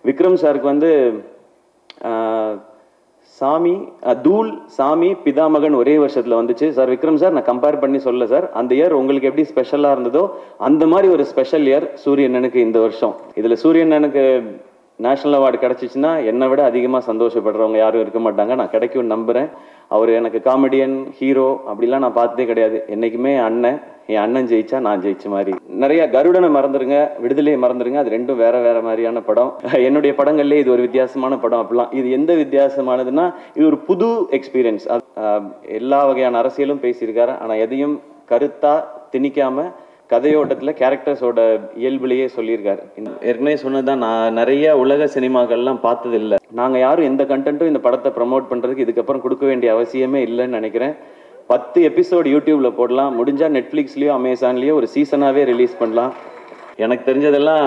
விக்ரம் சாருக்கு வந்து சாமி தூள் சாமி பிதாமகன் ஒரே வருஷத்தில் வந்துச்சு சார். விக்ரம் சார், நான் கம்பேர் பண்ணி சொல்ல சார், அந்த இயர் உங்களுக்கு எப்படி ஸ்பெஷலாக இருந்ததோ அந்த மாதிரி ஒரு ஸ்பெஷல் இயர் சூரியண்ணனுக்கு இந்த வருஷம். இதில் சூரியண்ணனுக்கு நேஷனல் அவார்டு கிடச்சிச்சின்னா என்னை விட அதிகமாக சந்தோஷப்படுறவங்க யாரும் இருக்க மாட்டாங்க. நான் கிடைக்கும்னு நம்புகிறேன். அவர் எனக்கு காமெடியன், ஹீரோ அப்படிலாம் நான் பார்த்ததே கிடையாது. என்றைக்குமே அண்ணன், என் அண்ணன் ஜெயிச்சா நான் ஜெயிச்ச மாதிரி. நிறைய கருடனை மறந்துடுங்க, விடுதலையை மறந்துடுங்க, அது ரெண்டும் வேற வேற மாதிரியான படம். என்னுடைய படங்கள்லேயே இது ஒரு வித்தியாசமான படம். அப்படிலாம் இது எந்த வித்தியாசமானதுன்னா, இது ஒரு புது எக்ஸ்பீரியன்ஸ். எல்லா வகையான அரசியலும் பேசியிருக்காரு, ஆனால் எதையும் கருத்தா திணிக்காம கதையோட்டத்தில் கேரக்டர்ஸோட இயல்புலையே சொல்லியிருக்காரு. ஏற்கனவே சொன்னதுதான், நான் நிறைய உலக சினிமாக்கள்லாம் பார்த்ததில்லை. நாங்கள் யாரும் எந்த கண்டென்ட்டும் இந்த படத்தை ப்ரமோட் பண்ணுறதுக்கு இதுக்கப்புறம் கொடுக்க வேண்டிய அவசியமே இல்லைன்னு நினைக்கிறேன். 10 எபிசோடு யூடியூப்ல போடலாம், முடிஞ்சால் நெட்ஃப்ளிக்ஸ்லேயோ அமேசான்லேயோ ஒரு சீசனாகவே ரிலீஸ் பண்ணலாம். எனக்கு தெரிஞ்சதெல்லாம்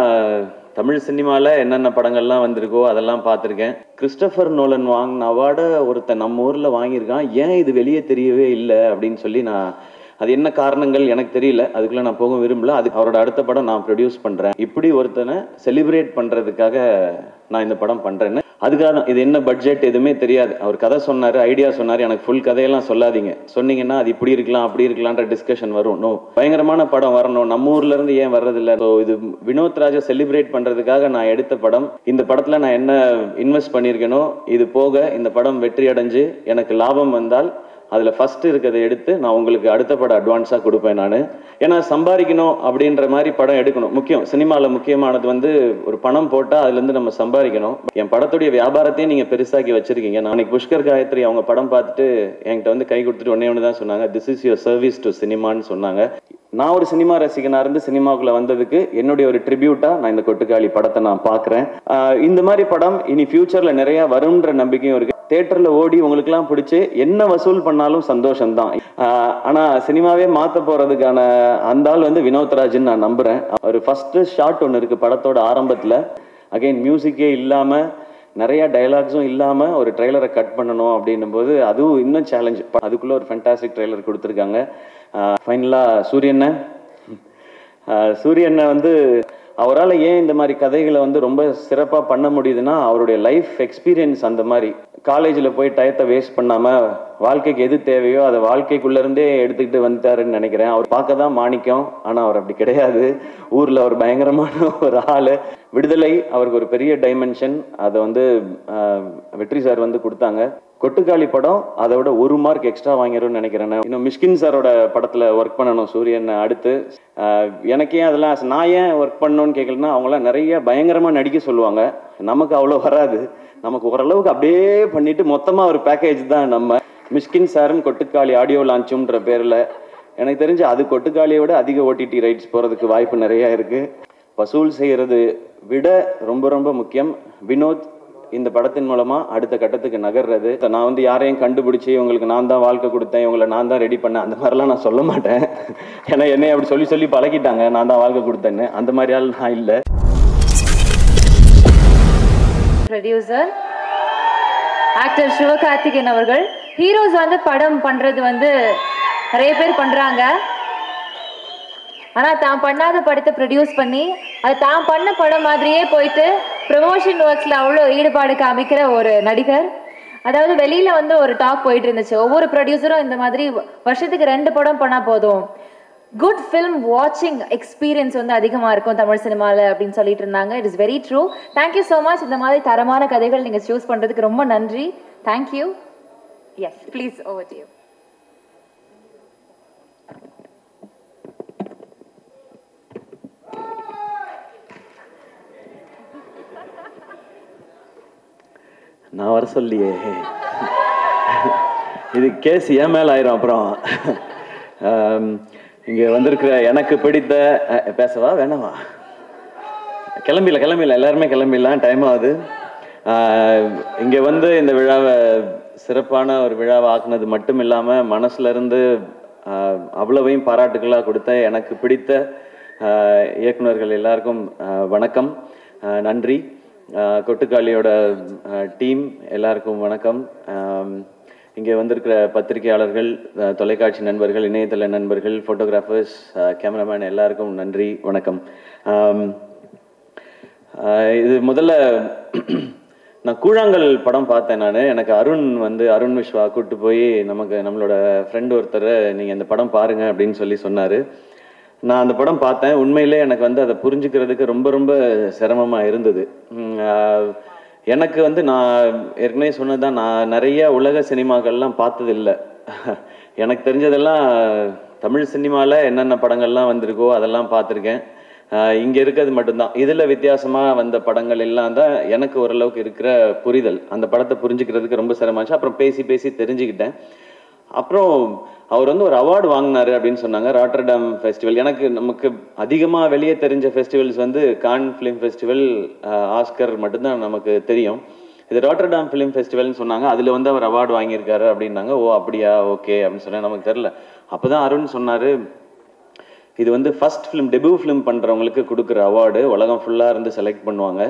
தமிழ் சினிமாவில் என்னென்ன படங்கள்லாம் வந்திருக்கோ அதெல்லாம் பார்த்துருக்கேன். கிறிஸ்டோபர் நோலன் வாங்கின அவார்டை ஒருத்தன் நம்ம ஊரில் வாங்கியிருக்கான், ஏன் இது வெளியே தெரியவே இல்லை அப்படின்னு சொல்லி அது என்ன காரணங்கள் எனக்கு தெரியல, அதுக்குள்ளே நான் போக விரும்பல. அது அவரோட அடுத்த படம் நான் ப்ரொடியூஸ் பண்ணுறேன். இப்படி ஒருத்தனை செலிப்ரேட் பண்ணுறதுக்காக நான் இந்த படம் பண்ணுறேன்னு. அதுக்காக தான், இது என்ன பட்ஜெட் எதுவுமே தெரியாது. அவர் கதை சொன்னார், ஐடியா சொன்னார், எனக்கு ஃபுல் கதையெல்லாம் சொல்லாதீங்க, சொன்னீங்கன்னா அது இப்படி இருக்கலாம் அப்படி இருக்கலான்ற டிஸ்கஷன் வரும். நோ, பயங்கரமான படம் வரணும், நம்ம ஊர்ல இருந்து ஏன் வர்றதில்லை. ஸோ இது வினோத் ராஜை செலிப்ரேட் பண்ணுறதுக்காக நான் எடுத்த படம். இந்த படத்தில் நான் என்ன இன்வெஸ்ட் பண்ணியிருக்கேனோ இது போக இந்த படம் வெற்றி அடைஞ்சு எனக்கு லாபம் வந்தால் அதில் ஃபஸ்ட்டு இருக்கிறத எடுத்து நான் உங்களுக்கு அடுத்த படம் அட்வான்ஸாக கொடுப்பேன் நான். ஏன்னா சம்பாதிக்கணும் அப்படின்ற மாதிரி படம் எடுக்கணும். முக்கியம், சினிமாவில் முக்கியமானது வந்து ஒரு பணம் போட்டால் அதுலேருந்து நம்ம சம்பாதிக்கணும். என் படத்துடைய வியாபாரத்தையும் நீங்கள் பெருசாக்கி வச்சுருக்கீங்க. நாளைக்கு புஷ்கர் காயத்ரி அவங்க படம் பார்த்துட்டு என்கிட்ட வந்து கை கொடுத்துட்டு ஒன்று தான் சொன்னாங்க, this is your service to சினிமான்னு சொன்னாங்க. நான் ஒரு சினிமா ரசிகனாக இருந்து சினிமாவுக்குள்ளே வந்ததுக்கு என்னுடைய ஒரு ட்ரிபியூட்டாக நான் இந்த கொட்டுக்காளி படத்தை நான் பார்க்குறேன். இந்த மாதிரி படம் இனி ஃபியூச்சரில் நிறையா வரும்ன்ற நம்பிக்கையும் இருக்குது. தியேட்டர்ல ஓடி உங்களுக்குலாம் பிடிச்சி என்ன வசூல் பண்ணாலும் சந்தோஷம்தான். ஆனால் சினிமாவே மாற்ற போகிறதுக்கான அந்த ஆள் வந்து வினோத் ராஜ்னு நான் நம்புகிறேன். ஒரு ஃபஸ்ட்டு ஷாட் ஒன்று இருக்குது படத்தோட ஆரம்பத்தில். அகைன் மியூசிக்கே இல்லாமல் நிறைய டைலாக்ஸும் இல்லாமல் ஒரு ட்ரெய்லரை கட் பண்ணணும் அப்படின்னும் போது அதுவும் இன்னும் சேலஞ்ச். அதுக்குள்ளே ஒரு ஃபென்டாஸ்டிக் ட்ரெய்லர் கொடுத்துருக்காங்க. ஃபைனலாக சூரியனை வந்து அவரால் ஏன் இந்த மாதிரி கதைகளை வந்து ரொம்ப சிறப்பாக பண்ண முடியுதுன்னா, அவருடைய லைஃப் எக்ஸ்பீரியன்ஸ் அந்த மாதிரி. காலேஜில் போய் டயத்தை வேஸ்ட் பண்ணாமல் வாழ்க்கைக்கு எது தேவையோ அதை வாழ்க்கைக்குள்ளேருந்தே எடுத்துக்கிட்டு வந்துட்டாருன்னு நினைக்கிறேன். அவர் பார்க்க தான் மாணிக்கம், ஆனால் அவர் அப்படி கிடையாது. ஊரில் அவர் பயங்கரமான ஒரு ஆள். விடுதலை அவருக்கு ஒரு பெரிய டைமென்ஷன். அதை வந்து வெற்றி சார் வந்து கொடுத்தாங்க. கொட்டுக்காளி படம் அதை விட 1 மார்க் எக்ஸ்ட்ரா வாங்கிடும்னு நினைக்கிறேன். இன்னும் மிஷ்கின் சாரோட படத்தில் ஒர்க் பண்ணணும் சூரியன் அடுத்து. எனக்கு ஏன் அதெல்லாம் நான் ஏன் ஒர்க் பண்ணணும்னு கேட்கலன்னா, அவங்களாம் நிறைய பயங்கரமாக நடிக்க சொல்லுவாங்க, நமக்கு அவ்வளோ வராது. நமக்கு ஓரளவுக்கு அப்படியே பண்ணிட்டு மொத்தமாக ஒரு பேக்கேஜ் தான் நம்ம. மிஷ்கின் சாரும் கொட்டுக்காளி ஆடியோ லான்ச்சுன்ற பேரில் எனக்கு தெரிஞ்சு அது கொட்டுக்காளியை விட அதிக OTT ரைட்ஸ் போகிறதுக்கு வாய்ப்பு நிறையா இருக்குது. வசூல் செய்கிறது விட ரொம்ப ரொம்ப முக்கியம் வினோத் இந்த படத்தின் மூலமாக அடுத்த கட்டத்துக்கு நகர்றது. நான் வந்து யாரையும் கண்டுபிடிச்சி இவங்களுக்கு நான் தான் வாழ்க்கை கொடுத்தேன், இவங்களை நான் தான் ரெடி பண்ணேன், அந்த மாதிரிலாம் நான் சொல்ல மாட்டேன். ஏன்னா என்னை அப்படி சொல்லி சொல்லி பழகிட்டாங்க, நான் தான் வாழ்க்கை கொடுத்தேன்னு. அந்த மாதிரி ஆள் நான் இல்லை. ப்ரொடியூசர் ஆக்டர் சிவகார்த்திகேயன் அவர்கள். ஹீரோஸ் வந்து படம் பண்றது வந்து நிறைய பேர் பண்றாங்க, ஆனா தான் பண்ணாத படத்தை ப்ரொடியூஸ் பண்ணி அது தான் பண்ண படம் மாதிரியே போயிட்டு ப்ரமோஷன் ஒர்க்ஸ்ல அவ்வளோ ஈடுபாடு காமிக்கிற ஒரு நடிகர். அதாவது வெளியில வந்து ஒரு டாக் போயிட்டு இருந்துச்சு, ஒவ்வொரு ப்ரொடியூசரும் இந்த மாதிரி வருஷத்துக்கு 2 படம் பண்ணா போதும், குட் ஃபில்ம் வாட்சிங் எக்ஸ்பீரியன்ஸ் வந்து அதிகமாக இருக்கும் தமிழ் சினிமாவில் அப்படின்னு சொல்லிட்டு இருந்தாங்க. It is very true. Thank you so much. இந்த மாதிரி தரமான கதைகள் நீங்கள் சூஸ் பண்ணுறதுக்கு ரொம்ப நன்றி. Thank you. Yes please, over to you. நான் வர சொல்லியே, இது கேஸ் ஏன் மேலே ஆயிரும். அப்புறம் இங்கே வந்திருக்கிற எனக்கு பிடித்த பேசவா வேணாமா? கிளம்பில எல்லாருமே கிளம்பிடலாம், டைம் ஆகுது. இங்கே வந்து இந்த விழாவை சிறப்பான ஒரு விழாவை ஆக்குனது மட்டும் இல்லாமல் மனசுலேருந்து அவ்வளவையும் பாராட்டுகளாக கொடுத்த எனக்கு பிடித்த இயக்குநர்கள் எல்லாருக்கும் வணக்கம், நன்றி. கொட்டுக்காளியோட டீம் எல்லாருக்கும் வணக்கம். இங்கே வந்திருக்கிற பத்திரிகையாளர்கள், தொலைக்காட்சி நண்பர்கள், இணையதள நண்பர்கள், ஃபோட்டோகிராஃபர்ஸ், கேமராமேன் எல்லாருக்கும் நன்றி, வணக்கம். இது முதல்ல நான் கூழாங்கல் படம் பார்த்தேன். நான் எனக்கு அருண் விஸ்வா கூப்பிட்டு போய் நம்மளோட ஃப்ரெண்ட் ஒருத்தர் நீங்கள் இந்த படம் பாருங்க அப்படின்னு சொன்னார். நான் அந்த படம் பார்த்தேன். உண்மையிலே எனக்கு அதை புரிஞ்சுக்கிறதுக்கு ரொம்ப ரொம்ப சிரமமாக இருந்தது. எனக்கு நான் ஏற்கனவே சொன்னதுதான், நான் நிறைய உலக சினிமாக்கள்லாம் பார்த்ததில்லை. எனக்கு தெரிஞ்சதெல்லாம் தமிழ் சினிமாவில் என்னென்ன படங்கள்லாம் வந்திருக்கோ அதெல்லாம் பார்த்துருக்கேன். இங்கே இருக்கிறது மட்டும்தான். இதில் வித்தியாசமாக வந்த படங்கள் எல்லாம் தான் எனக்கு ஓரளவுக்கு இருக்கிற புரிதல். அந்த படத்தை புரிஞ்சுக்கிறதுக்கு ரொம்ப சிரமமாச்சு. அப்புறம் பேசி தெரிஞ்சுக்கிட்டேன். அப்புறம் அவர் ஒரு அவார்டு வாங்கினாரு அப்படின்னு சொன்னாங்க, ராட்டர்டாம் ஃபெஸ்டிவல். நமக்கு அதிகமாக வெளியே தெரிஞ்ச festivals Cannes film festival, Oscar மட்டும்தான் நமக்கு தெரியும். இது ராட்டர்டாம் ஃபிலிம் ஃபெஸ்டிவல்னு சொன்னாங்க. அதில் அவர் அவார்டு வாங்கியிருக்காரு அப்படின்னாங்க. ஓ அப்படியா, ஓகே அப்படின்னு சொன்னேன். நமக்கு தெரில. அப்போ தான் அருண் சொன்னார், இது ஃபர்ஸ்ட் ஃபிலிம், டெபியூ ஃபிலிம் பண்ணுறவங்களுக்கு கொடுக்குற அவார்டு. உலகம் ஃபுல்லாக இருந்து செலக்ட் பண்ணுவாங்க.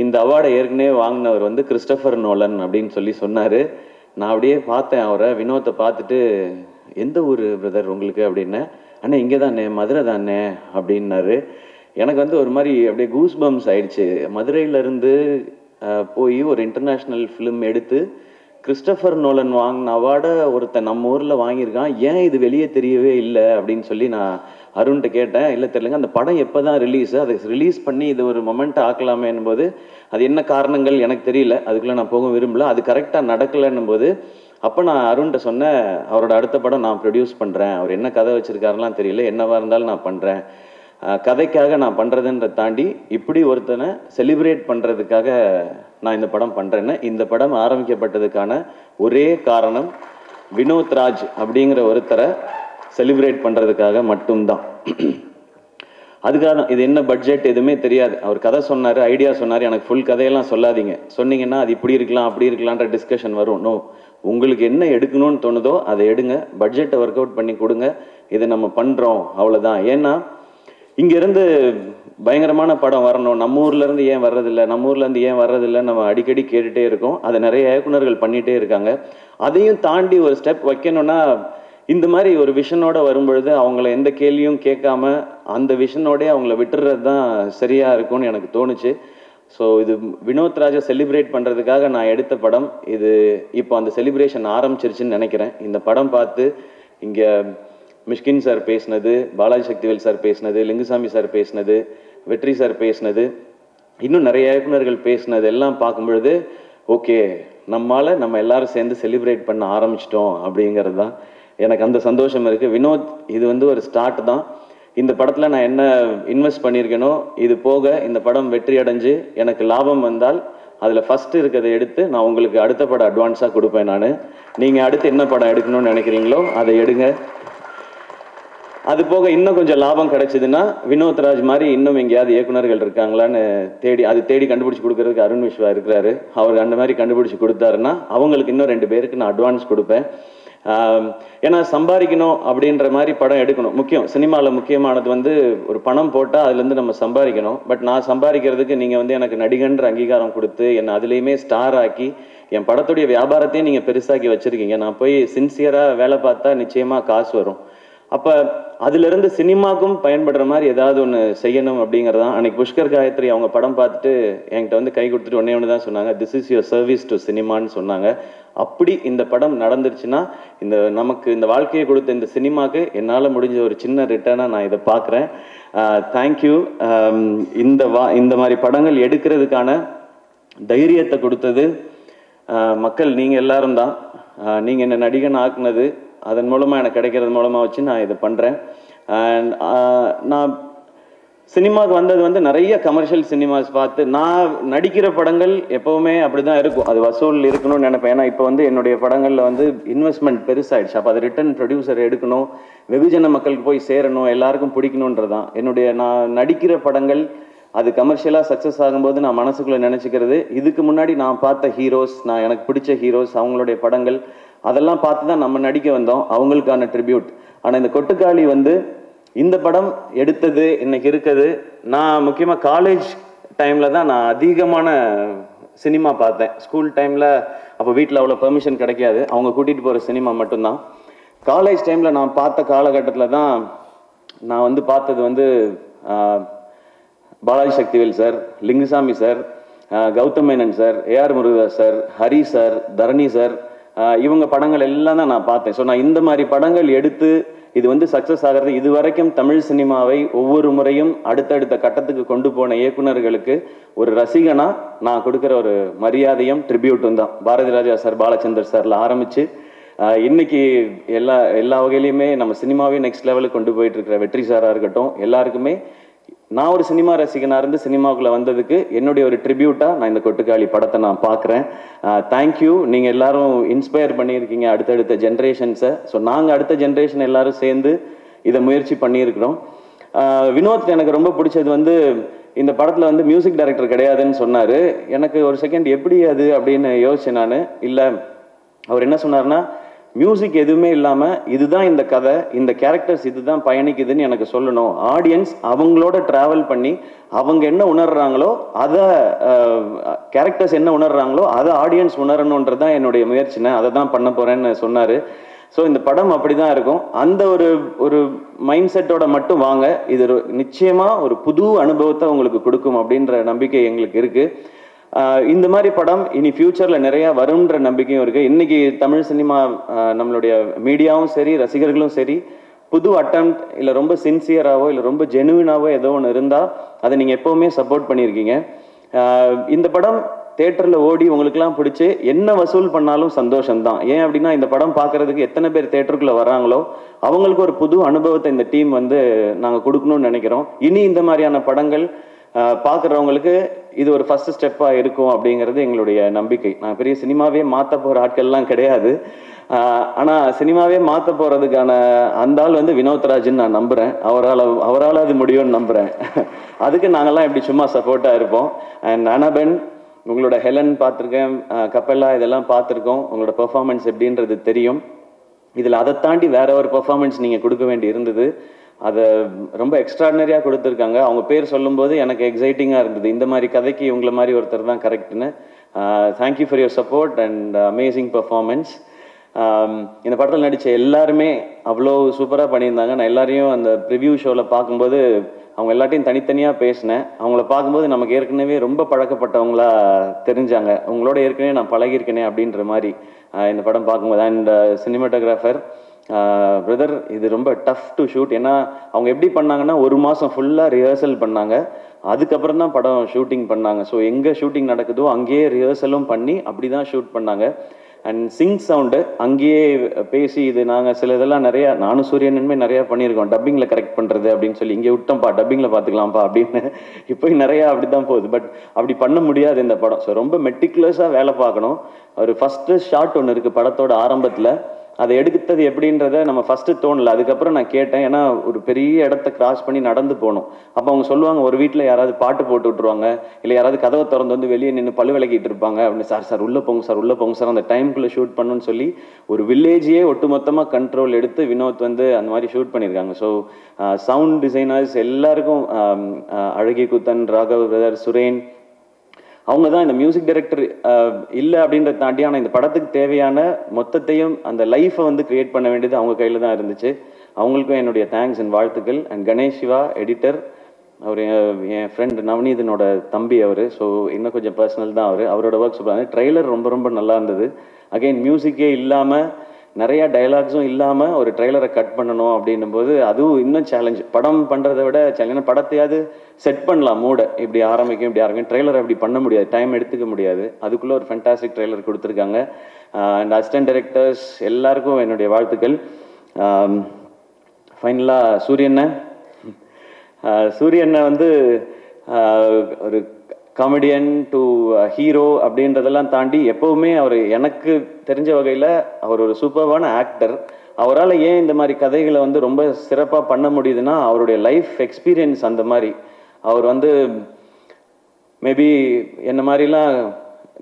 இந்த அவார்டை ஏற்கனவே வாங்கினவர் கிறிஸ்டோபர் நோலன் அப்படின்னு சொன்னார். நான் அப்படியே பார்த்தேன் அவரை, வினோத்தை பார்த்துட்டு, எந்த ஊர் பிரதர் உங்களுக்கு அப்படின்னு. அண்ணே இங்கே தானே, மதுரை தானே அப்படின்னாரு. எனக்கு ஒரு மாதிரி அப்படியே கூஸ் பம்ஸ் ஆயிடுச்சு. மதுரையிலேருந்து போய் ஒரு இன்டர்நேஷ்னல் ஃபிலிம் எடுத்து கிறிஸ்டோபர் நோலன் வாங்கின அவார்டை ஒருத்தன் நம்ம ஊரில் வாங்கியிருக்கான், ஏன் இது வெளியே தெரியவே இல்லை அப்படின்னு நான் அருண்கிட்ட கேட்டேன். இல்லை தெரியலங்க, அந்த படம் எப்போ தான் ரிலீஸு, அதை ரிலீஸ் பண்ணி இது ஒரு மொமெண்ட் ஆக்கலாமேன்னும் போது அது என்ன காரணங்கள் எனக்கு தெரியல, அதுக்குள்ளே நான் போக விரும்பல, அது கரெக்டாக நடக்கலைன்னும் போது அப்போ நான் அருண்கிட்ட சொன்னேன், அவரோட அடுத்த படம் நான் ப்ரொடியூஸ் பண்ணுறேன், அவர் என்ன கதை வச்சுருக்காருலாம் தெரியல, என்னவா இருந்தாலும் நான் பண்ணுறேன், கதைக்காக நான் பண்ணுறதுன்ற தாண்டி இப்படி ஒருத்தனை செலிப்ரேட் பண்ணுறதுக்காக நான் இந்த படம் பண்ணுறேன்னு. இந்த படம் ஆரம்பிக்கப்பட்டதுக்கான ஒரே காரணம் வினோத் ராஜ் அப்படிங்கிற ஒருத்தரை செலிப்ரேட் பண்ணுறதுக்காக மட்டும்தான். அதுக்காக தான். இது என்ன பட்ஜெட் எதுவுமே தெரியாது. அவர் கதை சொன்னார், ஐடியா சொன்னார். எனக்கு ஃபுல் கதையெல்லாம் சொல்லாதீங்க, சொன்னீங்கன்னா அது இப்படி இருக்கலாம் அப்படி இருக்கலான்ற டிஸ்கஷன் வரும். நோ, உங்களுக்கு என்ன எடுக்கணும்னு தோணுதோ அதை எடுங்க, பட்ஜெட்டை ஒர்க் அவுட் பண்ணி கொடுங்க, இதை நம்ம பண்ணுறோம், அவ்வளோதான். ஏன்னா இங்கேருந்து பயங்கரமான படம் வரணும், நம்ம ஊர்லேருந்து ஏன் வர்றதில்லை, நம்ம ஊர்லேருந்து ஏன் வர்றதில்லை நம்ம அடிக்கடி கேட்டுகிட்டே இருக்கோம். அதை நிறைய இயக்குனர்கள் பண்ணிகிட்டே இருக்காங்க. அதையும் தாண்டி ஒரு ஸ்டெப் வைக்கணும்னா இந்த மாதிரி ஒரு விஷனோட வரும்பொழுது அவங்கள எந்த கேள்வியும் கேட்காம அந்த விஷனோடே அவங்கள விட்டுறது தான் சரியாக இருக்கும்னு எனக்கு தோணுச்சு. ஸோ இது வினோத் ராஜை செலிப்ரேட் பண்ணுறதுக்காக நான் எடுத்த படம் இது. இப்போ அந்த செலிப்ரேஷன் ஆரம்பிச்சிருச்சுன்னு நினைக்கிறேன். இந்த படம் பார்த்து இங்கே மிஷ்கின் சார் பேசினது, பாலாஜி சக்திவேல் சார் பேசினது, லிங்குசாமி சார் பேசினது, வெற்றி சார் பேசினது, இன்னும் நிறைய இயக்குனர்கள் பேசினது எல்லாம் பார்க்கும்பொழுது ஓகே, நம்ம எல்லாரும் சேர்ந்து செலிப்ரேட் பண்ண ஆரம்பிச்சிட்டோம் அப்படிங்கிறது தான் எனக்கு அந்த சந்தோஷம் இருக்குது. வினோத் இது ஒரு ஸ்டார்ட் தான். இந்த படத்தில் நான் என்ன இன்வெஸ்ட் பண்ணியிருக்கேனோ இது போக இந்த படம் வெற்றி அடைஞ்சு எனக்கு லாபம் வந்தால் அதில் ஃபஸ்ட்டு இருக்கிறத எடுத்து நான் உங்களுக்கு அடுத்த படம் அட்வான்ஸாக கொடுப்பேன். நீங்கள் அடுத்து என்ன படம் எடுக்கணும்னு நினைக்கிறீங்களோ அதை எடுங்க. அது போக இன்னும் கொஞ்சம் லாபம் கிடைச்சதுன்னா வினோத் ராஜ் மாதிரி இன்னும் எங்கேயாவது இயக்குனர்கள் இருக்காங்களான்னு தேடி கண்டுபிடிச்சி கொடுக்கறதுக்கு அருண் விஸ்வா இருக்கிறாரு. அவர் அந்த மாதிரி கண்டுபிடிச்சி கொடுத்தாருன்னா அவங்களுக்கு இன்னும் 2 பேருக்கு நான் அட்வான்ஸ் கொடுப்பேன். ஏன்னா சம்பாதிக்கணும் அப்படின்ற மாதிரி படம் எடுக்கணும். முக்கியம், சினிமாவில் முக்கியமானது ஒரு பணம் போட்டால் அதுலேருந்து நம்ம சம்பாதிக்கணும். பட் நான் சம்பாதிக்கிறதுக்கு நீங்கள் எனக்கு நடிகன்ற அங்கீகாரம் கொடுத்து என்னை அதுலேயுமே ஸ்டார் ஆக்கி என் படத்துடைய வியாபாரத்தையும் நீங்கள் பெருசாக்கி வச்சுருக்கீங்க. நான் போய் சின்சியராக வேலை பார்த்தா நிச்சயமாக காசு வரும். அப்போ அதுலேருந்து சினிமாக்கும் பயன்படுற மாதிரி ஏதாவது ஒன்று செய்யணும் அப்படிங்கிறதான். அன்றைக்கி புஷ்கர் காயத்ரி அவங்க படம் பார்த்துட்டு என்கிட்ட கை கொடுத்துட்டு ஒன்று தான் சொன்னாங்க, this is your service to சினிமான்னு சொன்னாங்க. அப்படி இந்த படம் நடந்துருச்சுன்னா நமக்கு இந்த வாழ்க்கையை கொடுத்த இந்த சினிமாவுக்கு என்னால் முடிஞ்ச ஒரு சின்ன ரிட்டர்னாக நான் இதை பார்க்குறேன். தேங்க்யூ. இந்த மாதிரி படங்கள் எடுக்கிறதுக்கான தைரியத்தை கொடுத்தது மக்கள், நீங்கள் எல்லாரும் தான். நீங்கள் என்ன நடிகன் ஆக்குனது, அதன் மூலமாக எனக்கு கிடைக்கிறது மூலமாக வச்சு நான் இதை பண்ணுறேன். அண்ட் நான் சினிமாவுக்கு வந்தது நிறைய கமர்ஷியல் சினிமாஸ் பார்த்து. நான் நடிக்கிற படங்கள் எப்போவுமே அப்படி தான் இருக்கும், அது வசூல் இருக்கணும்னு நினைப்பேன். ஏன்னா இப்போ என்னுடைய படங்களில் இன்வெஸ்ட்மெண்ட் பெருசாகிடுச்சு. அப்போ அது ரிட்டர்ன் ப்ரொடியூசர் எடுக்கணும், வெகுஜன மக்களுக்கு போய் சேரணும், எல்லாருக்கும் பிடிக்கணுன்றதான் நான் நடிக்கிற படங்கள். அது கமர்ஷியலாக சக்ஸஸ் ஆகும்போது நான் மனசுக்குள்ளே நினச்சிக்கிறது, இதுக்கு முன்னாடி நான் பார்த்த ஹீரோஸ், எனக்கு பிடிச்ச ஹீரோஸ், அவங்களுடைய படங்கள் அதெல்லாம் பார்த்து தான் நம்ம நடிக்க வந்தோம், அவங்களுக்கான ட்ரிபியூட். ஆனால் இந்த கொட்டுக்காளி இந்த படம் எடுத்தது இன்னைக்கு இருக்குது. நான் முக்கியமாக காலேஜ் டைமில் தான் நான் அதிகமான சினிமா பார்த்தேன். ஸ்கூல் டைமில் அப்போ வீட்டில் அவ்வளோ பெர்மிஷன் கிடைக்காது, அவங்க கூட்டிகிட்டு போகிற சினிமா மட்டும்தான். காலேஜ் டைமில் நான் பார்த்த காலகட்டத்தில் தான் நான் பார்த்தது Balaji Sakthivel sir, Lingusamy sir, Gautham Menon sir, AR Murugadoss sir, Hari sir, Dharani sir, இவங்க படங்கள் எல்லாம் தான் நான் பார்த்தேன். ஸோ நான் இந்த மாதிரி படங்கள் எடுத்து இது வந்து சக்ஸஸ் ஆகிறது, இது வரைக்கும் தமிழ் சினிமாவை ஒவ்வொரு முறையும் அடுத்தடுத்த கட்டத்துக்கு கொண்டு போன இயக்குநர்களுக்கு ஒரு ரசிகனா நான் கொடுக்குற ஒரு மரியாதையும் ட்ரிபியூட்டும் தான். பாரதி ராஜா சார், பாலச்சந்தர் சார்ல ஆரம்பிச்சு இன்னைக்கு எல்லா வகையிலையுமே நம்ம சினிமாவே நெக்ஸ்ட் லெவலுக்கு கொண்டு போயிட்டு இருக்கிற வெற்றி சாரா இருக்கட்டும், எல்லாருக்குமே நான் ஒரு சினிமா ரசிகனா இருந்து சினிமாவுக்குள்ள வந்ததுக்கு என்னுடைய ஒரு ட்ரிபியூட்டா நான் இந்த கொட்டுக்காளி படத்தை நான் பார்க்குறேன். தேங்க்யூ. நீங்க எல்லாரும் இன்ஸ்பயர் பண்ணியிருக்கீங்க அடுத்தடுத்த ஜென்ரேஷன்ஸை. ஸோ நாங்கள் அடுத்த ஜென்ரேஷன் எல்லாரும் சேர்ந்து இதை முயற்சி பண்ணியிருக்கிறோம். வினோத் எனக்கு ரொம்ப பிடிச்சது வந்து இந்த படத்தில் வந்து மியூசிக் டைரக்டர் கிடையாதுன்னு சொன்னார். எனக்கு ஒரு செகண்ட் எப்படி அது அப்படின்னு யோசிச்சேன் நான். இல்லை, அவர் என்ன சொன்னார்னா, மியூசிக் எதுவுமே இல்லாமல் இதுதான் இந்த கதை, இந்த கேரக்டர்ஸ் இதுதான் பயணிக்குதுன்னு எனக்கு சொல்லணும். ஆடியன்ஸ் அவங்களோட ட்ராவல் பண்ணி அவங்க என்ன உணர்றாங்களோ அதை, கேரக்டர்ஸ் என்ன உணர்றாங்களோ அதை ஆடியன்ஸ் உணரணுன்றதான் என்னுடைய முயற்சினை, அதை தான் பண்ண போகிறேன்னு சொன்னார். ஸோ இந்த படம் அப்படி தான் இருக்கும். அந்த ஒரு மைண்ட் செட்டோட மட்டும் வாங்க, இது நிச்சயமாக ஒரு புது அனுபவத்தை உங்களுக்கு கொடுக்கும் அப்படின்ற நம்பிக்கை எங்களுக்கு இருக்குது. இந்த மாதிரி படம் இனி ஃபியூச்சரில் நிறையா வரும்ன்ற நம்பிக்கையும் இருக்குது. இன்றைக்கி தமிழ் சினிமா, நம்மளுடைய மீடியாவும் சரி, ரசிகர்களும் சரி, புது அட்டெம்ப்ட் இல்லை ரொம்ப சின்சியராகவோ இல்லை ரொம்ப ஜெனுவினாவோ ஏதோ ஒன்று இருந்தால் அதை நீங்கள் எப்போவுமே சப்போர்ட் பண்ணியிருக்கீங்க. இந்த படம் தேட்டரில் ஓடி உங்களுக்குலாம் பிடிச்சி என்ன வசூல் பண்ணாலும் சந்தோஷம்தான். ஏன் அப்படின்னா இந்த படம் பார்க்குறதுக்கு எத்தனை பேர் தேட்டருக்குள்ளே வராங்களோ அவங்களுக்கு ஒரு புது அனுபவத்தை இந்த டீம் வந்து நாங்கள் கொடுக்கணும்னு நினைக்கிறோம். இனி இந்த மாதிரியான படங்கள் பார்க்குறவங்களுக்கு இது ஒரு ஃபர்ஸ்ட் ஸ்டெப்பாக இருக்கும் அப்படிங்கிறது எங்களுடைய நம்பிக்கை. நான் பெரிய சினிமாவே மாற்ற போகிற ஆட்கள்லாம் கிடையாது. ஆனால் சினிமாவே மாற்ற போகிறதுக்கான அந்த ஆள் வந்து வினோத்ராஜ்ன்னு நான் நம்புகிறேன். அவரால் அது முடியும்னு நம்புகிறேன். அதுக்கு நாங்கள்லாம் இப்படி சும்மா சப்போர்ட்டாக இருப்போம். அண்ட் அனபென், உங்களோட ஹெலன் பார்த்துருக்கேன், கப்பல்லா இதெல்லாம் பார்த்துருக்கோம். உங்களோட பெர்ஃபார்மன்ஸ் எப்படின்றது தெரியும். இதில் அதை தாண்டி வேற ஒரு பெர்ஃபார்மன்ஸ் நீங்கள் கொடுக்க வேண்டி இருந்தது. அதை ரொம்ப எக்ஸ்ட்ராடினரியாக கொடுத்துருக்காங்க. அவங்க பேர் சொல்லும்போது எனக்கு எக்ஸைட்டிங்காக இருந்தது. இந்த மாதிரி கதைக்கு இவங்கள மாதிரி ஒருத்தர் தான் கரெக்டுன்னு. Thank you for your support and amazing performance. இந்த படத்தில் நடித்த எல்லாருமே அவ்வளோ சூப்பராக பண்ணியிருந்தாங்க. நான் எல்லாரையும் அந்த ப்ரிவ்யூ ஷோவில் பார்க்கும்போது அவங்க எல்லாத்தையும் தனித்தனியாக பேசினேன். அவங்கள பார்க்கும்போது நமக்கு ஏற்கனவே ரொம்ப பழக்கப்பட்டவங்களா தெரிஞ்சாங்க. அவங்களோட ஏற்கனவே நான் பழகியிருக்கேனே அப்படின்ற மாதிரி இந்த படம் பார்க்கும்போது. அண்ட் சினிமாட்டோகிராஃபர் பிரதர், இது ரொம்ப டஃப் டு ஷூட். ஏன்னா அவங்க எப்படி பண்ணாங்கன்னா ஒரு மாதம் ஃபுல்லாக ரிஹர்சல் பண்ணாங்க, அதுக்கப்புறம் தான் படம் ஷூட்டிங் பண்ணாங்க. ஸோ எங்கே ஷூட்டிங் நடக்குதோ அங்கேயே ரிஹர்சலும் பண்ணி அப்படி தான் ஷூட் பண்ணாங்க. அண்ட் சிங் சவுண்டு அங்கேயே பேசி, இது நாங்கள் சில இதெல்லாம் நிறையா, நானும் சூரியனுமே நிறையா பண்ணியிருக்கோம், டப்பிங்கில் கரெக்ட் பண்ணுறது அப்படின்னு சொல்லி, இங்கே விட்டோம்ப்பா டப்பிங்கில் பார்த்துக்கலாம்ப்பா அப்படின்னு. இப்போ நிறையா அப்படி தான் போகுது. பட் அப்படி பண்ண முடியாது இந்த படம். ஸோ ரொம்ப மெட்டிகுலஸாக வேலை பார்க்கணும். ஒரு ஃபஸ்ட்டு ஷாட் ஒன்று இருக்குது படத்தோட ஆரம்பத்தில், அதை எடுத்தது எப்படின்றத நம்ம ஃபஸ்ட்டு தோணலை. அதுக்கப்புறம் நான் கேட்டேன், ஏன்னா ஒரு பெரிய இடத்த கிராஸ் பண்ணி நடந்து போகணும். அப்போ அவங்க சொல்லுவாங்க, ஒரு வீட்டில் யாராவது பாட்டு போட்டு விட்ருவாங்க, இல்லை யாராவது கதவை திறந்து வந்து வெளியே நின்று பல்லு விளக்கிட்டு இருப்பாங்க அப்படின்னு. சார் உள்ளே போங்க சார், உள்ளே போங்க சார், அந்த டைமுக்குள்ளே ஷூட் பண்ணணும்னு சொல்லி ஒரு வில்லேஜையே ஒட்டுமொத்தமாக கண்ட்ரோல் எடுத்து வினோத் வந்து அந்த மாதிரி ஷூட் பண்ணியிருக்காங்க. ஸோ சவுண்ட் டிசைனர்ஸ் எல்லாருக்கும், அழகி குத்தன், ராகவ் பிரதர், சுரேன், அவங்க தான் இந்த மியூசிக் டைரக்டர் இல்லை அப்படின்றத தாண்டி, ஆனால் இந்த படத்துக்கு தேவையான மொத்தத்தையும் அந்த லைஃப்பை வந்து கிரியேட் பண்ண வேண்டியது அவங்க கையில் தான் இருந்துச்சு. அவங்களுக்கும் என்னுடைய தேங்க்ஸ் அண்ட் வாழ்த்துக்கள். அண்ட் கணேஷ் சிவா எடிட்டர், அவர் என் ஃப்ரெண்ட் நவநீதனோட தம்பி அவர். ஸோ இன்னும் கொஞ்சம் பர்சனல் தான் அவரோட ஒர்க் சொல்கிறாங்க. ட்ரெய்லர் ரொம்ப ரொம்ப நல்லா இருந்தது. அகைன் மியூசிக்கே இல்லாமல், நிறையா டைலாக்ஸும் இல்லாமல் ஒரு ட்ரெய்லரை கட் பண்ணணும் அப்படின்னும் போது அதுவும் இன்னும் சேலஞ்ச். படம் பண்ணுறதை விட சேலஞ்ச். படத்தையாவது செட் பண்ணலாம், மூடை இப்படி ஆரம்பிக்கும். ட்ரெய்லர் அப்படி பண்ண முடியாது, டைம் எடுத்துக்க முடியாது. அதுக்குள்ளே ஒரு ஃபென்டாஸ்டிக் ட்ரெய்லர் கொடுத்துருக்காங்க. அண்ட் அசிஸ்டன்ட் டைரக்டர்ஸ் எல்லாருக்கும் என்னுடைய வாழ்த்துக்கள். ஃபைனலாக சூரியனை வந்து ஒரு காமெடியன் டு ஹீரோ அப்படின்றதெல்லாம் தாண்டி எப்போவுமே அவர் எனக்கு தெரிஞ்ச வகையில் அவர் ஒரு சூப்பர்வான ஆக்டர். அவரால் ஏன் இந்த மாதிரி கதைகளை வந்து ரொம்ப சிறப்பாக பண்ண முடியுதுன்னா அவருடைய லைஃப் எக்ஸ்பீரியன்ஸ் அந்த மாதிரி. அவர் வந்து மேபி என்ன மாதிரிலாம்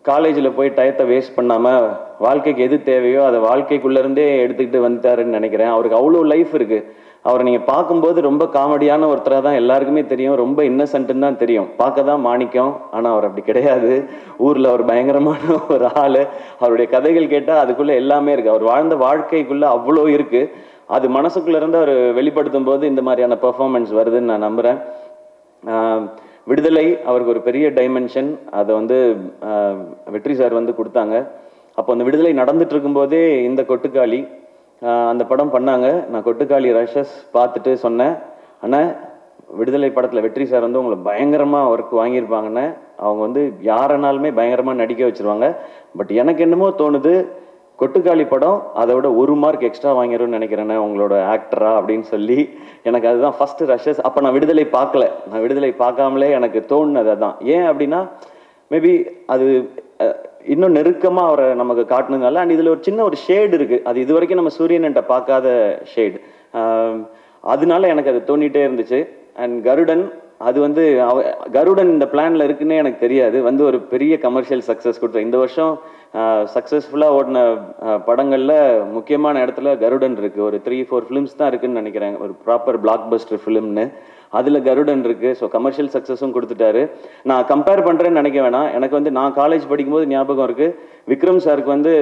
காலேஜில் போய் டயத்தை வேஸ்ட் பண்ணாமல் வாழ்க்கைக்கு எது தேவையோ அதை வாழ்க்கைக்குள்ளேருந்தே எடுத்துக்கிட்டு வந்துட்டாருன்னு நினைக்கிறேன். அவருக்கு அவ்வளோ லைஃப் இருக்குது. அவரை நீங்கள் பார்க்கும்போது ரொம்ப காமெடியான ஒருத்தராக தான் எல்லாருக்குமே தெரியும், ரொம்ப இன்னசென்ட்டுன்னு தான் தெரியும். பார்க்க தான் மாணிக்கம், ஆனால் அவர் அப்படி கிடையாது. ஊரில் அவர் பயங்கரமான ஒரு ஆள். அவருடைய கதைகள் கேட்டால் அதுக்குள்ளே எல்லாமே இருக்குது. அவர் வாழ்ந்த வாழ்க்கைக்குள்ளே அவ்வளோ இருக்குது. அது மனசுக்குள்ளேருந்து அவர் வெளிப்படுத்தும் போது இந்த மாதிரியான பெர்ஃபார்மன்ஸ் வருதுன்னு நான் நம்புகிறேன். விடுதலை அவருக்கு ஒரு பெரிய டைமென்ஷன், அதை வந்து வெற்றி சார் வந்து கொடுத்தாங்க. அப்போ அந்த விடுதலை நடந்துட்டு இருக்கும்போதே இந்த கொட்டுக்காளி அந்த படம் பண்ணாங்க. நான் கொட்டுக்காளி ரஷஸ் பார்த்துட்டு சொன்னேன், அண்ணா விடுதலை படத்தில் வெற்றி சார் வந்து உங்களை பயங்கரமாக ஒர்க் வாங்கியிருப்பாங்கன்னு. அவங்க வந்து யாரனாலுமே பயங்கரமாக நடிக்க வச்சுருவாங்க. பட் எனக்கு என்னமோ தோணுது, கொட்டுக்காளி படம் அதை விட 1 மார்க் எக்ஸ்ட்ரா வாங்கிடும்னு நினைக்கிறேண்ணே உங்களோட ஆக்டரா அப்படின்னு சொல்லி எனக்கு அதுதான் ஃபர்ஸ்ட் ரஷஸ். அப்போ நான் விடுதலை பார்க்கல, நான் விடுதலை பார்க்காமலே எனக்கு தோணுனது அதான். ஏன் அப்படின்னா மேபி அது இன்னும் நெருக்கமாக அவரை நமக்கு காட்டினதுனால. அண்ட் இதில் ஒரு சின்ன ஒரு ஷேடு இருக்குது, அது இது வரைக்கும் நம்ம சூரியன்கிட்ட பார்க்காத ஷேடு. அதனால எனக்கு அது தோணிகிட்டே இருந்துச்சு. அண்ட் கருடன், அது வந்து கருடன் இந்த பிளான்ல இருக்குன்னே எனக்கு தெரியாது. வந்து ஒரு பெரிய கமர்ஷியல் சக்ஸஸ் கொடுத்த இந்த வருஷம் சக்ஸஸ்ஃபுல்லாக ஓடின படங்களில் முக்கியமான இடத்துல கருடன் இருக்குது. ஒரு 3-4 ஃபிலிம்ஸ் தான் இருக்குன்னு நினைக்கிறேன், ஒரு ப்ராப்பர் பிளாக் பஸ்டர் ஃபிலிம்னு. அதில் கருடன் இருக்குது. ஸோ கமர்ஷியல் சக்ஸஸும் கொடுத்துட்டாரு. நான் கம்பேர் பண்ணுறேன்னு நினைக்க வேணாம். எனக்கு வந்து நான் காலேஜ் படிக்கும்போது ஞாபகம் இருக்குது, விக்ரம் சாருக்கு வந்து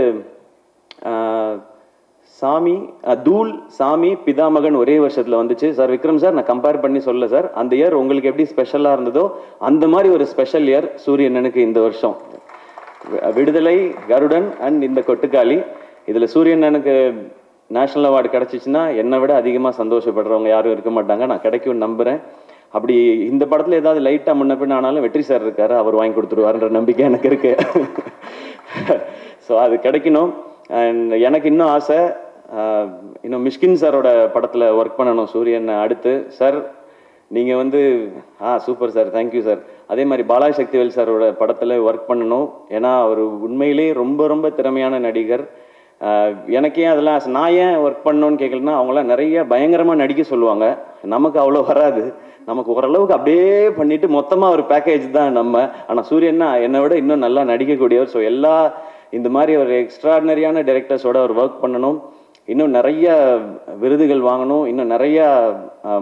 தூள் சாமி பிதாமகன் ஒரே வருஷத்துல வந்துச்சு சார். விக்ரம் சார், நான் கம்பேர் பண்ணி சொல்ல சார், அந்த இயர் உங்களுக்கு எப்படி ஸ்பெஷலா இருந்ததோ அந்த மாதிரி ஒரு ஸ்பெஷல் இயர் சூரியனனுக்கு இந்த வருஷம். விடுதலை, கருடன் அண்ட் இந்த கொட்டுக்காளி, இதுல சூரியனனுக்கு நேஷனல் அவார்டு கிடைச்சிச்சுன்னா என்னை விட அதிகமாக சந்தோஷப்படுறவங்க யாரும் இருக்க மாட்டாங்க. நான் கிடைக்கும்னு நம்புறேன். அப்படி இந்த படத்துல ஏதாவது லைட்டா முன்ன பின்ன ஆனாலும் வெற்றி சார் இருக்காரு, அவர் வாங்கி கொடுத்துருவாருன்ற நம்பிக்கை எனக்கு இருக்கு. ஸோ அது கிடைக்கணும். அண்ட் எனக்கு இன்னும் ஆசை, இன்னும் மிஷ்கின் சாரோட படத்தில் ஒர்க் பண்ணணும் சூரியன் அடுத்து. சார் நீங்கள் வந்து சூப்பர் சார், தேங்க்யூ சார். அதே மாதிரி பாலாஜி சக்திவேல் சாரோட படத்தில் ஒர்க் பண்ணணும். ஏன்னா அவர் உண்மையிலேயே ரொம்ப ரொம்ப திறமையான நடிகர். எனக்கு ஏன் அதெல்லாம் நான் ஏன் ஒர்க் பண்ணணும்னு கேட்கலன்னா, அவங்களாம் நிறைய பயங்கரமாக நடிக்க சொல்லுவாங்க, நமக்கு அவ்வளோ வராது. நமக்கு ஓரளவுக்கு அப்படியே பண்ணிட்டு மொத்தமாக ஒரு பேக்கேஜ் தான் நம்ம. ஆனால் சூரியன்னா என்னை விட இன்னும் நல்லா நடிக்கக்கூடியவர். ஸோ எல்லா இந்த மாதிரி ஒரு எக்ஸ்ட்ராடினரியான டைரக்டர்ஸோட அவர் ஒர்க் பண்ணணும், இன்னும் நிறைய விருதுகள் வாங்கணும், இன்னும் நிறைய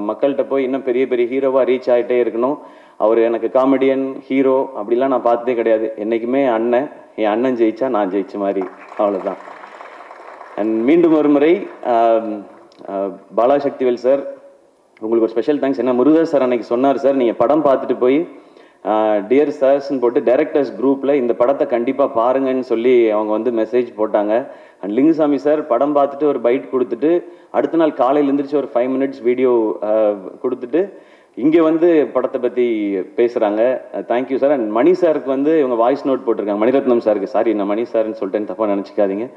மக்கள்கிட்ட போய் இன்னும் பெரிய பெரிய ஹீரோவாக ரீச் ஆகிட்டே இருக்கணும். அவர் எனக்கு காமெடியன் ஹீரோ அப்படிலாம் நான் பார்த்ததே கிடையாது. என்றைக்குமே அண்ணன், என் அண்ணன் ஜெயிச்சா நான் ஜெயிச்ச மாதிரி, அவ்வளோதான். அண்ட் மீண்டும் ஒரு முறை பாலாஜி சக்திவேல் சார், உங்களுக்கு ஒரு ஸ்பெஷல் தேங்க்ஸ். என்ன முருகர் சார் அன்னைக்கு சொன்னார், சார் நீங்கள் படம் பார்த்துட்டு போய் டியர் சார்ஸ்ன்னு போட்டு டைரக்டர்ஸ் குரூப்பில் இந்த படத்தை கண்டிப்பாக பாருங்கன்னு சொல்லி அவங்க வந்து மெசேஜ் போட்டாங்க. அண்ட் லிங்குசாமி சார் படம் பார்த்துட்டு ஒரு பைட் கொடுத்துட்டு அடுத்த நாள் காலையில் எழுந்திரிச்சு ஒரு 5 minutes வீடியோ கொடுத்துட்டு இங்கே வந்து படத்தை பற்றி பேசுகிறாங்க. Thank you sir. அண்ட் மணி சாருக்கு வந்து இவங்க வாய்ஸ் நோட் போட்டிருக்காங்க. மணிரத்னம் சாருக்கு, சாரி நான் மணி சார்ன்னு சொல்லிட்டேன்னு தப்பாக நினச்சிக்காதீங்க.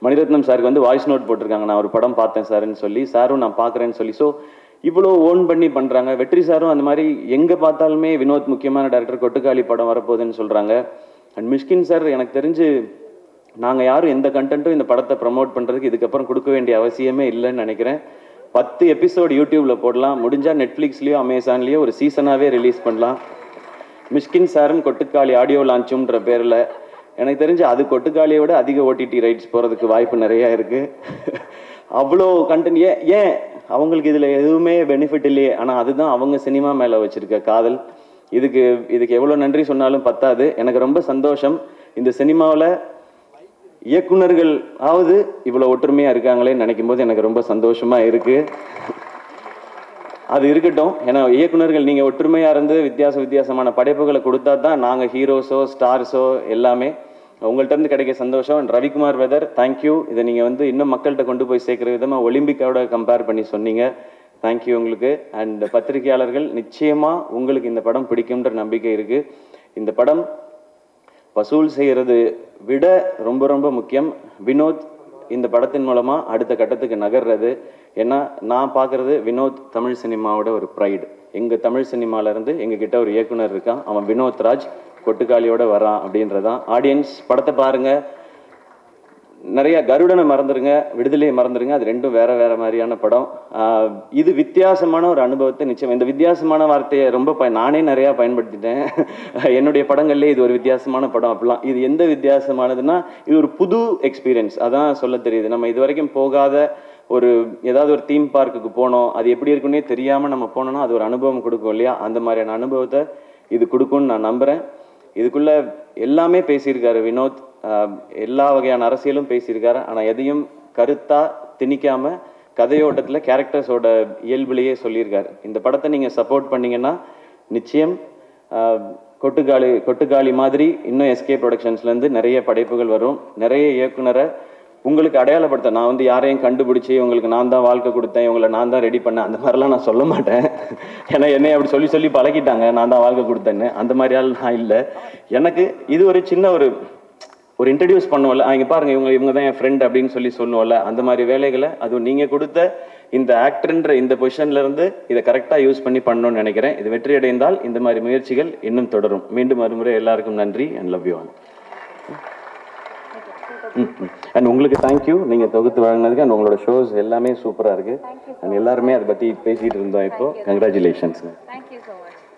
மணிரத்னம் சாருக்கு வந்து வாய்ஸ் நோட் போட்டிருக்காங்க, நான் ஒரு படம் பார்த்தேன் சார்ன்னு சொல்லி, சாரும் நான் பார்க்குறேன்னு சொல்லி. ஸோ இவ்வளோ ஓன் பண்ணி பண்ணுறாங்க. வெற்றி சாரும் அந்த மாதிரி எங்கே பார்த்தாலுமே வினோத் முக்கியமான டேரக்டர், கொட்டுக்காளி படம் வரப்போகுதுன்னு சொல்கிறாங்க. அண்ட் மிஷ்கின் சார், எனக்கு தெரிஞ்சு நாங்கள் யாரும் எந்த கண்டென்ட்டும் இந்த படத்தை ப்ரமோட் பண்ணுறதுக்கு இதுக்கப்புறம் கொடுக்க வேண்டிய அவசியமே இல்லைன்னு நினைக்கிறேன். 10 எபிசோடு யூடியூப்பில் போடலாம், முடிஞ்சால் நெட்ஃப்ளிக்ஸ்லேயோ அமேசான்லேயோ ஒரு சீசனாகவே ரிலீஸ் பண்ணலாம். மிஷ்கின் சாரும் கொட்டுக்காளி ஆடியோ லான்ச்சுன்ற பேரில் எனக்கு தெரிஞ்சு அது கொட்டுக்காளியை விட அதிக OTT ரைட்ஸ் போகிறதுக்கு வாய்ப்பு நிறையா இருக்குது. அவ்வளோ கண்டென்ட். ஏன் அவங்களுக்கு இதில் எதுவுமே பெனிஃபிட் இல்லையே, ஆனால் அதுதான் அவங்க சினிமா மேலே வச்சுருக்க காதல். இதுக்கு எவ்வளோ நன்றி சொன்னாலும் பத்தாது. எனக்கு ரொம்ப சந்தோஷம், இந்த சினிமாவில் இயக்குனர்கள் ஆவது இவ்வளோ ஒற்றுமையாக இருக்காங்களேன்னு நினைக்கும் போது எனக்கு ரொம்ப சந்தோஷமாக இருக்குது. அது இருக்கட்டும், ஏன்னா இயக்குனர்கள் நீங்கள் ஒற்றுமையாக இருந்து வித்தியாசமான படைப்புகளை கொடுத்தா தான் நாங்கள் ஹீரோஸோ ஸ்டார்ஸோ எல்லாமே உங்கள்கிட்ட இருந்து கிடைக்க சந்தோஷம். ரவிக்குமார் வெதர், தேங்க்யூ. இதை நீங்கள் வந்து இன்னும் மக்கள்கிட்ட கொண்டு போய் சேர்க்குற விதமாக ஒலிம்பிக்கோட கம்பேர் பண்ணி சொன்னீங்க, தேங்க்யூ உங்களுக்கு. அண்ட் பத்திரிகையாளர்கள், நிச்சயமாக உங்களுக்கு இந்த படம் பிடிக்கும்ன்ற நம்பிக்கை இருக்குது. இந்த படம் வசூல் செய்கிறது விட ரொம்ப ரொம்ப முக்கியம் வினோத் இந்த படத்தின் மூலமாக அடுத்த கட்டத்துக்கு நகர்றது. ஏன்னா நான் பார்க்குறது வினோத் தமிழ் சினிமாவோட ஒரு ப்ரைடு. எங்கள் தமிழ் சினிமாவிலேருந்து எங்ககிட்ட ஒரு இயக்குனர் இருக்கான், அவன் வினோத் ராஜ், கொட்டுக்காளியோட வரான் அப்படின்றதான். ஆடியன்ஸ் படத்தை பாருங்கள், நிறைய கருடனை மறந்துடுங்க, விடுதலையை மறந்துடுங்க, அது ரெண்டும் வேற வேற மாதிரியான படம். இது வித்தியாசமான ஒரு அனுபவத்தை நிச்சயம். இந்த வித்தியாசமான வார்த்தையை ரொம்ப நானே நிறையா பயன்படுத்திட்டேன் என்னுடைய படங்கள்லேயே. இது ஒரு வித்தியாசமான படம் அப்படிலாம். இது எந்த வித்தியாசமானதுன்னா, இது ஒரு புது எக்ஸ்பீரியன்ஸ், அதான் சொல்ல தெரியுது. நம்ம இது வரைக்கும் போகாத ஏதாவது ஒரு தீம் பார்க்குக்கு போனோம், அது எப்படி இருக்குன்னே தெரியாமல் நம்ம போனோம்னா அது ஒரு அனுபவம் கொடுக்கும் இல்லையா, அந்த மாதிரியான அனுபவத்தை இது கொடுக்கும்னு நான் நம்புகிறேன். இதுக்குள்ள எல்லாமே பேசியிருக்காரு வினோத், எல்லா வகையான அரசியலும் பேசியிருக்காரு. ஆனால் எதையும் கருத்தா திணிக்காம கதையோட்டத்தில் கேரக்டர்ஸோட இயல்புலேயே சொல்லியிருக்காரு. இந்த படத்தை நீங்கள் சப்போர்ட் பண்ணீங்கன்னா நிச்சயம் கொட்டுக்காளி மாதிரி இன்னும் எஸ்கே ப்ரொடக்ஷன்ஸ்லேருந்து நிறைய படைப்புகள் வரும். நிறைய இயக்குனரை உங்களுக்கு அடையாளப்படுத்த நான் வந்து யாரையும் கண்டுபிடிச்சி உங்களுக்கு நான் தான் வாழ்க்கை கொடுத்தேன், இவங்களை நான் தான் ரெடி பண்ணேன், அந்த மாதிரிலாம் நான் சொல்ல மாட்டேன். ஏன்னா என்னை அப்படி சொல்லி சொல்லி பழகிட்டாங்க, நான் தான் வாழ்க்கை கொடுத்தேன்னு. அந்த மாதிரி ஆள் நான் இல்லை. எனக்கு இது ஒரு சின்ன ஒரு இன்ட்ரடியூஸ் பண்ணுவோம்ல, இங்கே பாருங்க இவங்க தான் என் ஃப்ரெண்ட் அப்படின்னு சொல்லி சொல்லுவோம்ல, அந்த மாதிரி வேலைகளை அதுவும் நீங்கள் கொடுத்த இந்த ஆக்டர்ன்ற இந்த பொசிஷன்ல இருந்து இதை கரெக்டாக யூஸ் பண்ணி பண்ணணும்னு நினைக்கிறேன். இது வெற்றி அடைந்தால் இந்த மாதிரி முயற்சிகள் இன்னும் தொடரும். மீண்டும் மறுமுறை எல்லாருக்கும் நன்றி and love you all. And உங்களுக்கு தேங்க்யூ, நீங்கள் தொகுத்து வழங்கினதுக்கு. அண்ட் உங்களோட ஷோஸ் எல்லாமே சூப்பராக இருக்குது. அண்ட் எல்லாருமே அதை பற்றி பேசிகிட்டு இருந்தோம். இப்போ congratulations. Thank you so much.